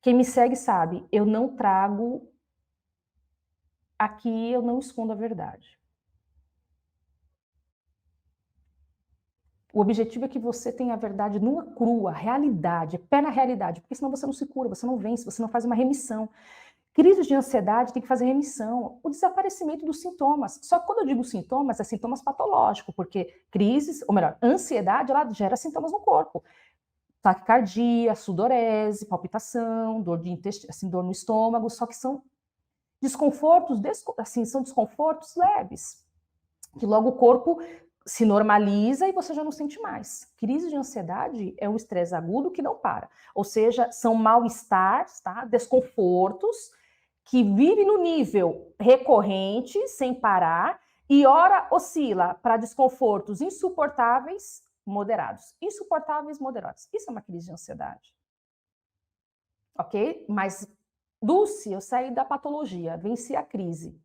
Quem me segue sabe, eu não trago aqui, eu não escondo a verdade. O objetivo é que você tenha a verdade nua, crua, realidade, pé na realidade, porque senão você não se cura, você não vence, você não faz uma remissão. Crises de ansiedade tem que fazer remissão, o desaparecimento dos sintomas. Só que quando eu digo sintomas, é sintomas patológicos, porque crises, ou melhor, ansiedade, ela gera sintomas no corpo. Taquicardia, sudorese, palpitação, dor de intestino, assim, dor no estômago, só que são desconfortos, assim, são desconfortos leves, que logo o corpo se normaliza e você já não sente mais. Crise de ansiedade é um estresse agudo que não para. Ou seja, são mal-estares, tá? Desconfortos que vivem no nível recorrente, sem parar, e ora oscila para desconfortos insuportáveis, moderados. Insuportáveis, moderados. Isso é uma crise de ansiedade. Ok? Mas, Dulce, eu saí da patologia, venci a crise.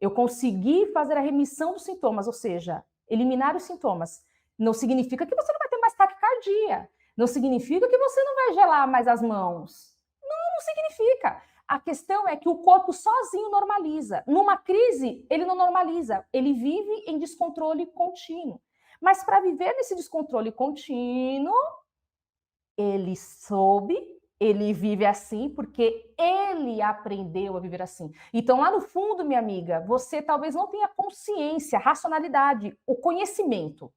Eu consegui fazer a remissão dos sintomas, ou seja, eliminar os sintomas. Não significa que você não vai ter mais taquicardia. Não significa que você não vai gelar mais as mãos. Não significa. A questão é que o corpo sozinho normaliza. Numa crise, ele não normaliza. Ele vive em descontrole contínuo. Mas para viver nesse descontrole contínuo, ele soube, ele vive assim porque ele aprendeu a viver assim. Então, lá no fundo, minha amiga, você talvez não tenha consciência, racionalidade, o conhecimento.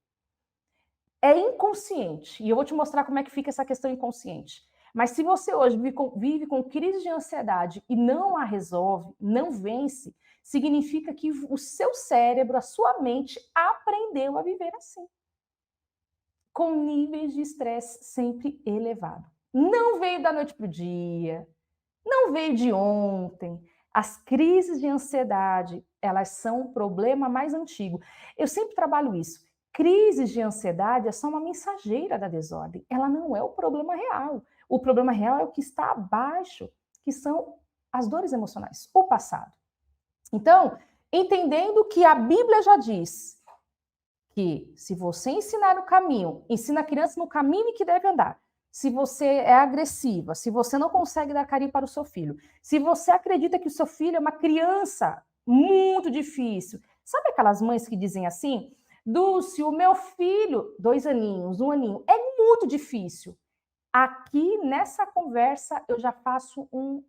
É inconsciente. E eu vou te mostrar como é que fica essa questão inconsciente. Mas se você hoje vive com crise de ansiedade e não a resolve, não vence, significa que o seu cérebro, a sua mente, aprendeu a viver assim, com níveis de estresse sempre elevado. Não veio da noite para o dia, não veio de ontem. As crises de ansiedade, elas são um problema mais antigo. Eu sempre trabalho isso. Crises de ansiedade é só uma mensageira da desordem. Ela não é o problema real. O problema real é o que está abaixo, que são as dores emocionais, o passado. Então, entendendo que a Bíblia já diz que se você ensinar o caminho, ensina a criança no caminho que deve andar. Se você é agressiva, se você não consegue dar carinho para o seu filho, se você acredita que o seu filho é uma criança muito difícil. Sabe aquelas mães que dizem assim? Dulce, o meu filho, 2 aninhos, 1 aninho, é muito difícil. Aqui, nessa conversa, eu já faço um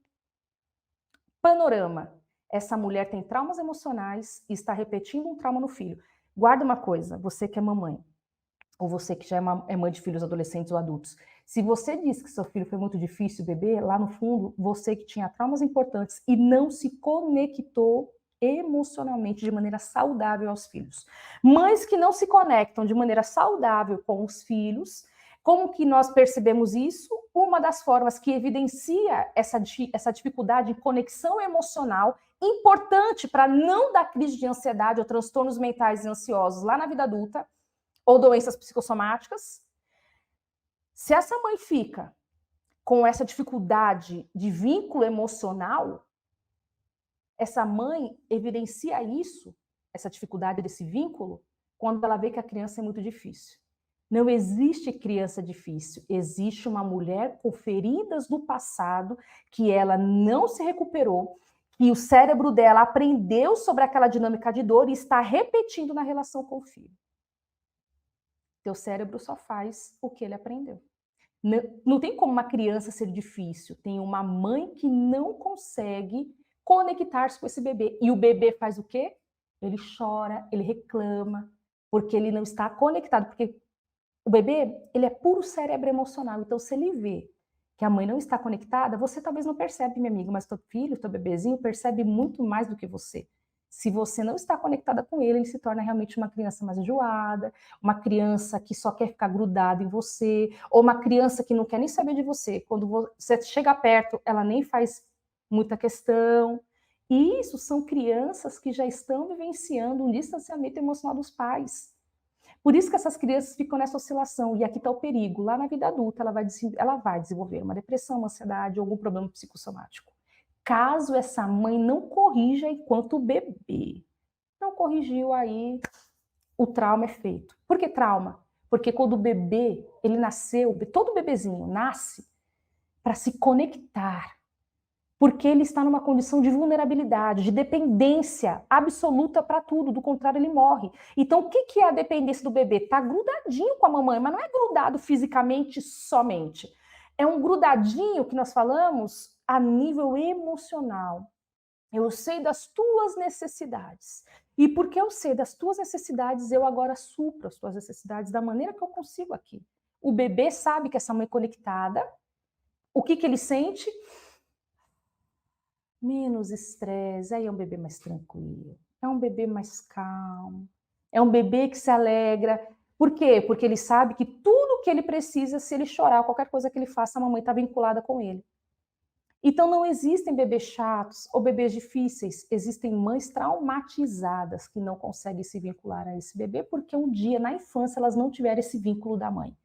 panorama. Essa mulher tem traumas emocionais e está repetindo um trauma no filho. Guarda uma coisa, você que é mamãe, ou você que já é mãe de filhos adolescentes ou adultos. Se você diz que seu filho foi muito difícil, bebê, lá no fundo, você que tinha traumas importantes e não se conectou emocionalmente de maneira saudável aos filhos. Mães que não se conectam de maneira saudável com os filhos, como que nós percebemos isso? Uma das formas que evidencia essa dificuldade em conexão emocional, importante para não dar crise de ansiedade ou transtornos mentais e ansiosos lá na vida adulta, ou doenças psicossomáticas. Se essa mãe fica com essa dificuldade de vínculo emocional, essa mãe evidencia isso, essa dificuldade desse vínculo, quando ela vê que a criança é muito difícil. Não existe criança difícil, existe uma mulher com feridas do passado que ela não se recuperou, que o cérebro dela aprendeu sobre aquela dinâmica de dor e está repetindo na relação com o filho. Teu cérebro só faz o que ele aprendeu. Não tem como uma criança ser difícil. Tem uma mãe que não consegue conectar-se com esse bebê. E o bebê faz o quê? Ele chora, ele reclama, porque ele não está conectado. Porque o bebê, ele é puro cérebro emocional. Então, se ele vê que a mãe não está conectada, você talvez não percebe, minha amiga, mas teu filho, teu bebezinho, percebe muito mais do que você. Se você não está conectada com ele, ele se torna realmente uma criança mais enjoada, uma criança que só quer ficar grudada em você, ou uma criança que não quer nem saber de você. Quando você chega perto, ela nem faz muita questão. E isso são crianças que já estão vivenciando um distanciamento emocional dos pais. Por isso que essas crianças ficam nessa oscilação. E aqui está o perigo. Lá na vida adulta, ela vai desenvolver uma depressão, uma ansiedade, algum problema psicossomático. Caso essa mãe não corrija enquanto o bebê não corrigiu, aí o trauma é feito. Por que trauma? Porque quando o bebê, ele nasceu, todo bebezinho nasce para se conectar porque ele está numa condição de vulnerabilidade, de dependência absoluta para tudo, do contrário ele morre. Então o que é a dependência do bebê? Está grudadinho com a mamãe, mas não é grudado fisicamente somente. É um grudadinho que nós falamos a nível emocional. Eu sei das tuas necessidades. E porque eu sei das tuas necessidades, eu agora supro as tuas necessidades da maneira que eu consigo aqui. O bebê sabe que essa mãe conectada, o que ele sente? Menos estresse, aí é um bebê mais tranquilo, é um bebê mais calmo, é um bebê que se alegra. Por quê? Porque ele sabe que tudo que ele precisa, se ele chorar, qualquer coisa que ele faça, a mamãe está vinculada com ele. Então não existem bebês chatos ou bebês difíceis, existem mães traumatizadas que não conseguem se vincular a esse bebê porque um dia na infância elas não tiveram esse vínculo da mãe.